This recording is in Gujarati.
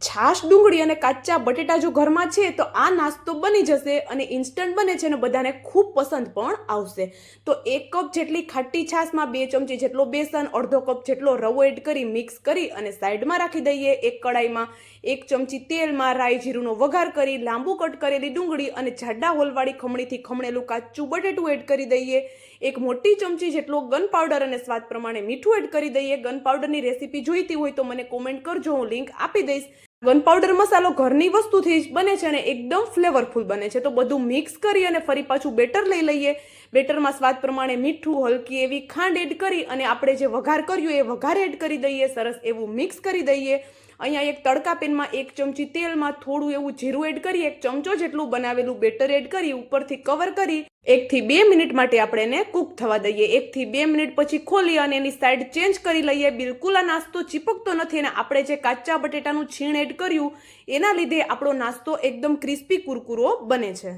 છાશ ડુંગળી અને કાચા બટેટા જો ઘરમાં છે તો આ નાસ્તો બની જશે અને ઇન્સ્ટન્ટ બને છે અને બધાને ખૂબ પસંદ પણ આવશે. તો 1 કપ જેટલી ખાટી છાશમાં 2 ચમચી જેટલો બેસન, અડધો કપ જેટલો રવો એડ કરી મિક્સ કરી અને સાઈડમાં રાખી દઈએ. એક કડાઈમાં 1 ચમચી તેલમાં રાઈ જીરુંનો વઘાર કરી લાંબુ કટ કરેલી ડુંગળી અને જાડા હોલવાળી ખમણીથી ખમણેલું કાચું બટેટું એડ કરી દઈએ. 1 મોટી ચમચી જેટલો ગન પાવડર અને સ્વાદ પ્રમાણે મીઠું એડ કરી દઈએ. ગન પાવડરની રેસીપી જોઈતી હોય તો મને કોમેન્ટ કરજો, હું લિંક આપી દઈશ. ગન પાવડર મસાલો ઘરની વસ્તુથી જ બને છે અને એકદમ ફ્લેવરફુલ બને છે. તો બધું મિક્સ કરી અને ફરી પાછું બેટર લઈ લઈએ. બેટરમાં સ્વાદ પ્રમાણે મીઠું, હલકી એવી ખાંડ એડ કરી અને આપણે જે વઘાર કર્યું એ વઘાર એડ કરી દઈએ. સરસ એવું મિક્સ કરી દઈએ. અહીંયા એક તડકા પેનમાં 1 ચમચી તેલમાં થોડું એવું જીરું એડ કરી 1 ચમચો જેટલું બનાવેલું બેટર એડ કરી ઉપરથી કવર કરી 1 થી 2 મિનિટ માટે આપણે એને કૂક થવા દઈએ. 1 થી 2 મિનિટ પછી ખોલી અને એની સાઈડ ચેન્જ કરી લઈએ. બિલકુલ આ નાસ્તો ચીપકતો નથી અને આપણે જે કાચા બટેટાનું છીણ એડ કર્યું એના લીધે આપણો નાસ્તો એકદમ ક્રિસ્પી કુરકુરો બને છે.